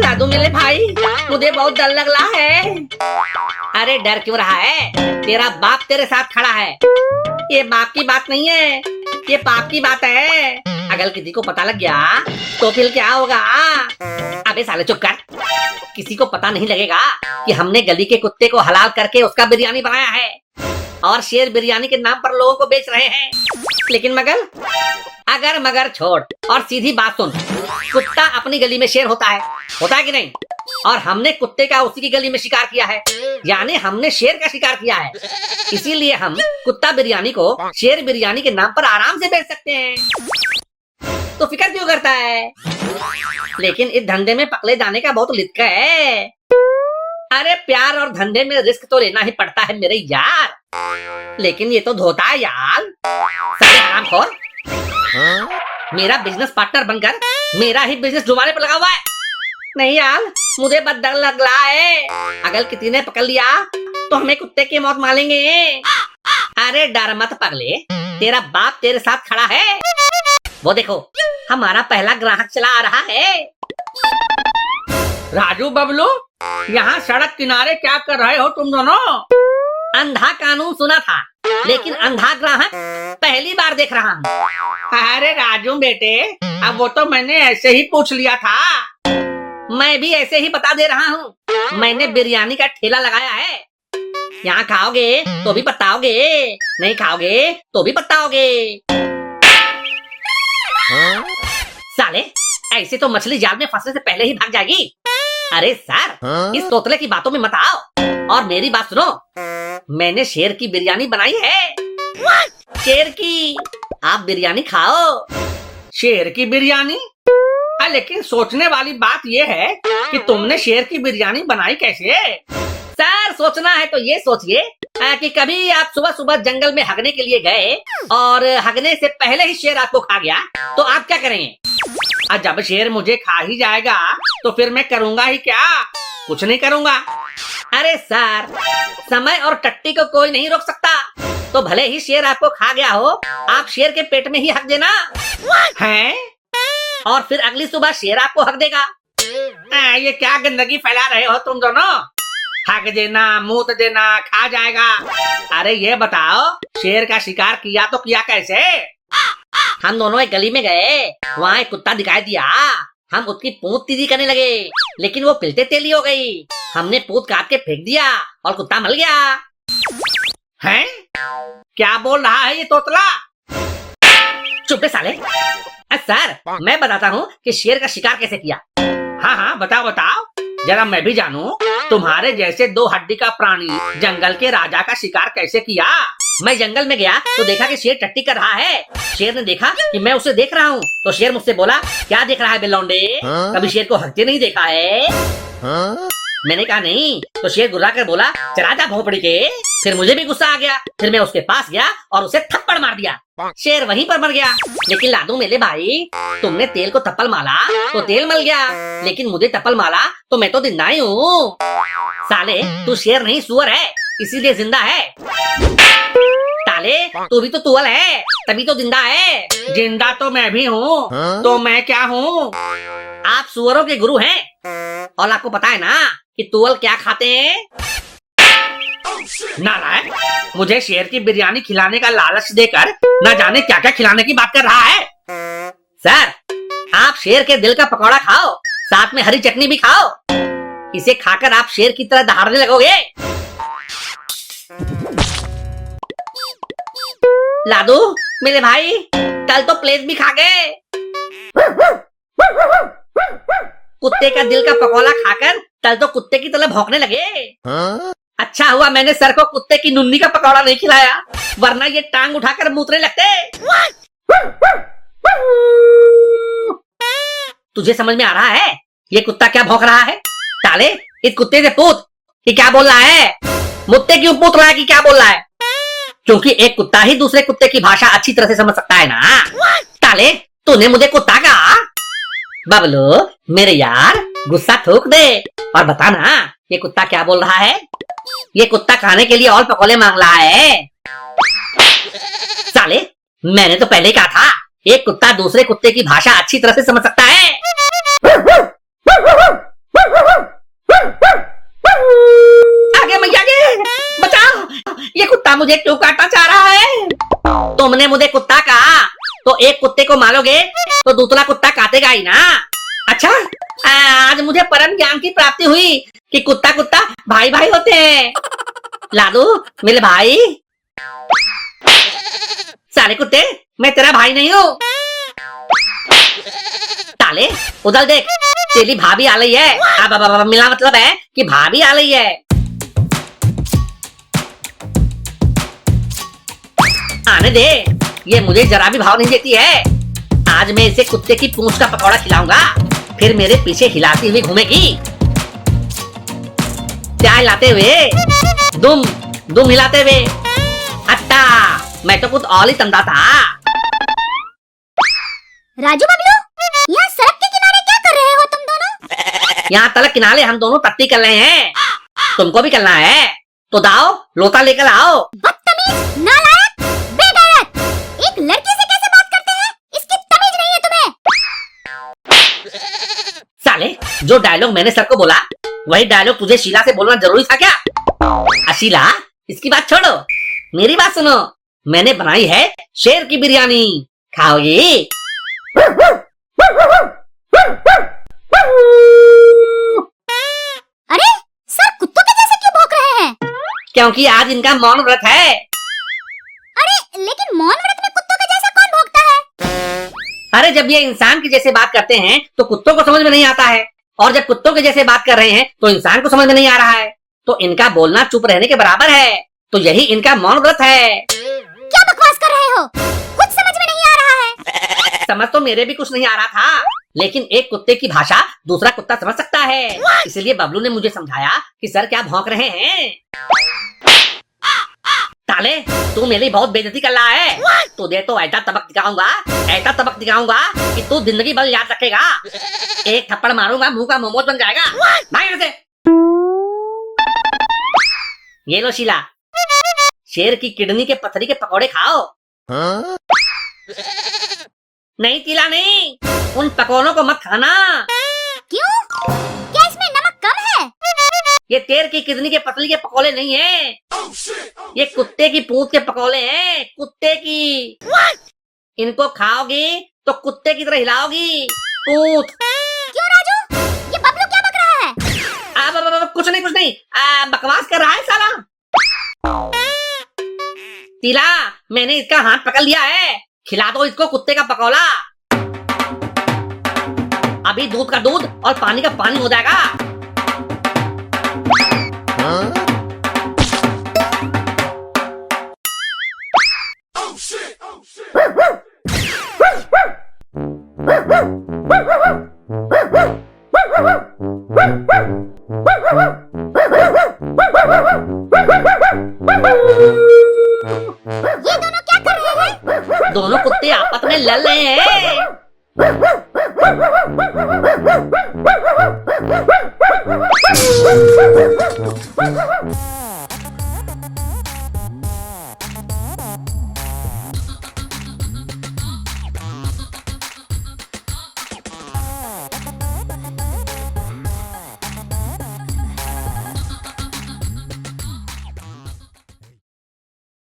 दादू मेरे भाई, मुझे बहुत डर लग रहा है। अरे डर क्यों रहा है? तेरा बाप तेरे साथ खड़ा है। ये बाप की बात नहीं है, ये पाप की बात है। अगर किसी को पता लग गया तो फिर क्या होगा? अबे साले चुप कर। किसी को पता नहीं लगेगा कि हमने गली के कुत्ते को हलाल करके उसका बिरयानी बनाया है और शेर बिरयानी के नाम पर लोगों को बेच रहे हैं। लेकिन मगर अगर मगर छोड़ और सीधी बात सुन, कुत्ता अपनी गली में शेर होता है कि नहीं? और हमने कुत्ते का उसी की गली में शिकार किया है, यानी हमने शेर का शिकार किया है। इसीलिए हम कुत्ता बिरयानी को शेर बिरयानी के नाम पर आराम से बेच सकते हैं। तो फिक्र क्यों करता है? लेकिन इस धंधे में पकड़े जाने का बहुत रिस्क है। अरे प्यार और धंधे में रिस्क तो लेना ही पड़ता है मेरे यार। लेकिन ये तो धोता है यार। साले हरामखोर, मेरा बिजनेस पार्टनर बनकर मेरा ही बिजनेस डुबाने पर लगा हुआ है। नहीं यार, मुझे बस डर लग रहा है। अगर किसी ने पकड़ लिया तो हमें कुत्ते की मौत मारेंगे। अरे डर मत पगले, तेरा बाप तेरे साथ खड़ा है। वो देखो, हमारा पहला ग्राहक चला आ रहा है। राजू बबलू, यहाँ सड़क किनारे क्या कर रहे हो तुम दोनों? अंधा कानून सुना था, लेकिन अंधा ग्राहक पहली बार देख रहा हूँ। अरे राजू बेटे, अब वो तो मैंने ऐसे ही पूछ लिया था। मैं भी ऐसे ही बता दे रहा हूँ। मैंने बिरयानी का ठेला लगाया है। यहाँ खाओगे तो भी बताओगे, नहीं खाओगे तो भी बताओगे। साले, ऐसे तो मछली जाल में फंसने से पहले ही भाग जाएगी। अरे सर, इस तोतले की बातों में मत आओ और मेरी बात सुनो। मैंने शेर की बिरयानी बनाई है। शेर की। आप बिरयानी खाओ। शेर की बिरयानी? लेकिन सोचने वाली बात ये है कि तुमने शेर की बिरयानी बनाई कैसे? सर, सोचना है तो ये सोचिए कि कभी आप सुबह सुबह जंगल में हगने के लिए गए और हगने से पहले ही शेर आपको खा गया, तो आप क्या करेंगे? जब शेर मुझे खा ही जाएगा तो फिर मैं करूँगा ही क्या? कुछ नहीं करूँगा। अरे सर, समय और टट्टी को कोई नहीं रोक सकता। तो भले ही शेर आपको खा गया हो, आप शेर के पेट में ही हक देना है, और फिर अगली सुबह शेर आपको हक देगा। ये क्या गंदगी फैला रहे हो तुम दोनों? हक देना, मूत देना, खा जाएगा। अरे ये बताओ, शेर का शिकार किया तो किया कैसे? हम दोनों एक गली में गए, वहाँ एक कुत्ता दिखाई दिया। हम उसकी पूंछ तीदी करने लगे, लेकिन वो पिलते तेली हो गई। हमने पूंछ काट के फेंक दिया और कुत्ता मर गया। हैं? क्या बोल रहा है ये तोतला? चुप रे साले। सर, मैं बताता हूँ कि शेर का शिकार कैसे किया। हाँ, बताओ बताओ, जरा मैं भी जानूं। तुम्हारे जैसे दो हड्डी का प्राणी जंगल के राजा का शिकार कैसे किया? मैं जंगल में गया तो देखा कि शेर टट्टी कर रहा है। शेर ने देखा कि मैं उसे देख रहा हूँ, तो शेर मुझसे बोला, क्या देख रहा है बेलौंडे? कभी शेर को हकते नहीं देखा है? मैंने कहा नहीं। तो शेर गुर्रा कर बोला, चला जा भोपड़ी के। फिर मुझे भी गुस्सा आ गया। फिर मैं उसके पास गया और उसे थप्पड़ मार दिया। शेर वहीं पर मर गया। लेकिन लादू मेरे भाई, तुमने तेल को थप्पड़ मारा तो तेल मर गया, लेकिन मुझे थप्पड़ मारा तो मैं तो जिंदा ही हूँ। साले, तू शेर नहीं सुअर है, इसीलिए जिंदा है। साले, तू भी तो तुअल है, तभी तो जिंदा है। जिंदा तो मैं भी हूँ। तो मैं क्या हूँ? आप सुअरों के गुरु हैं। और आपको पता है ना कि तुअल क्या खाते हैं? नालायक, मुझे शेर की बिरयानी खिलाने का लालच देकर न जाने क्या क्या खिलाने की बात कर रहा है। सर, आप शेर के दिल का पकौड़ा खाओ, साथ में हरी चटनी भी खाओ। इसे खाकर आप शेर की तरह दहाड़ने लगोगे। लादू मेरे भाई, कल तो प्लेट भी खा गए। कुत्ते का दिल का पकौड़ा खाकर कल तो कुत्ते की तरह भौंकने लगे। अच्छा हुआ मैंने सर को कुत्ते की नुन्नी का पकौड़ा नहीं खिलाया, वरना ये टांग उठाकर मूतने लगते। तुझे समझ में आ रहा है ये कुत्ता क्या भौंक रहा है? साले, इस कुत्ते से पूछ कि क्या बोल रहा है। मुझसे क्यों पूछ रहा है कि क्या बोल रहा है? क्योंकि एक कुत्ता ही दूसरे कुत्ते की भाषा अच्छी तरह से समझ सकता है ना। साले, तूने मुझे कुत्ता कहा? बबलू मेरे यार, गुस्सा थूक दे और बता ना, ये कुत्ता क्या बोल रहा है? ये कुत्ता खाने के लिए और पकौड़े मांग रहा है। साले, मैंने तो पहले कहा था, एक कुत्ता दूसरे कुत्ते की भाषा अच्छी तरह से समझ सकता है। मुझे क्यों काटना चाह रहा है? तुमने मुझे कुत्ता कहा, तो एक कुत्ते को मारोगे तो दूसरा कुत्ता काटेगा ही ना। अच्छा, आज मुझे परम ज्ञान की प्राप्ति हुई कि कुत्ता कुत्ता भाई भाई होते हैं। लालू मेरे भाई। सारे कुत्ते, मैं तेरा भाई नहीं हूँ। ताले उधर देख, तेरी भाभी आ रही है। अब मिला मतलब है कि भाभी आ रही है। आने दे, ये मुझे जरा भी भाव नहीं देती है। आज मैं इसे कुत्ते की पूंछ का पकौड़ा खिलाऊंगा, फिर मेरे पीछे हिलाती हुई घूमेगी। क्या हिलाते हुए? दुम दुम हिलाते हुए। अच्छा, मैं तो कुछ और ही तंदा था। राजू बबलू, यहाँ सड़क के किनारे क्या कर रहे हो तुम दोनों? यहाँ तलक किनारे हम दोनों तत्ती कर रहे हैं। तुमको भी करना है तो दाओ लोटा लेकर आओ। बदतमीज, नालायक, बेगैरत! एक लड़की से कैसे बात करते हैं? इसकी तमीज नहीं है तुम्हें। साले, जो डायलॉग मैंने सर को बोला वही डायलॉग तुझे शीला से बोलना जरूरी था क्या? शीला, इसकी बात छोड़ो, मेरी बात सुनो। मैंने बनाई है शेर की बिरयानी, खाओगी? अरे सर, कुत्तों के जैसे क्यों भौंक रहे हैं? क्योंकि आज इनका मौन व्रत है। अरे लेकिन मौन व्रत में कुत्तों के जैसा कौन भौंकता है? अरे जब ये इंसान के जैसे बात करते हैं तो कुत्तों को समझ में नहीं आता है, और जब कुत्तों के जैसे बात कर रहे हैं तो इंसान को समझ में नहीं आ रहा है। तो इनका बोलना चुप रहने के बराबर है। तो यही इनका मौन व्रत है। क्या बकवास कर रहे हो? कुछ समझ में नहीं आ रहा है। समझ तो मेरे भी कुछ नहीं आ रहा था, लेकिन एक कुत्ते की भाषा दूसरा कुत्ता समझ सकता है। इसलिए बबलू ने मुझे समझाया कि सर क्या भौंक रहे हैं। ताले, तू मेरी बहुत बेइज्जती कर रहा है। तुझे तो ऐसा तबक दिखाऊंगा, ऐसा तबक दिखाऊंगा कि तू जिंदगी भर याद रखेगा। एक थप्पड़ मारूंगा, मुंह का मोमोज बन जाएगा। भाग यहाँ से। ये लो शीला, शेर की किडनी के पथरी के पकौड़े खाओ। नहीं शीला नहीं, उन पकौड़ों को मत खाना। क्यों? क्या इसमें नमक कम है? ये शेर की किडनी के पतली के पकौड़े नहीं है, ये कुत्ते की पूंछ के पकौड़े हैं, कुत्ते की। इनको खाओगी तो कुत्ते की तरह हिलाओगी पूंछ। क्यों राजू? ये बबलू क्या बक रहा है? कुछ नहीं कुछ नहीं, बकवास कर रहा है साला। शीला, मैंने इसका हाथ पकड़ लिया है, खिला दो इसको कुत्ते का पकौड़ा। अभी दूध का दूध और पानी का पानी हो जाएगा। ये दोनों क्या कर रहे हैं? दोनों कुत्ते आपस में लड़ रहे हैं।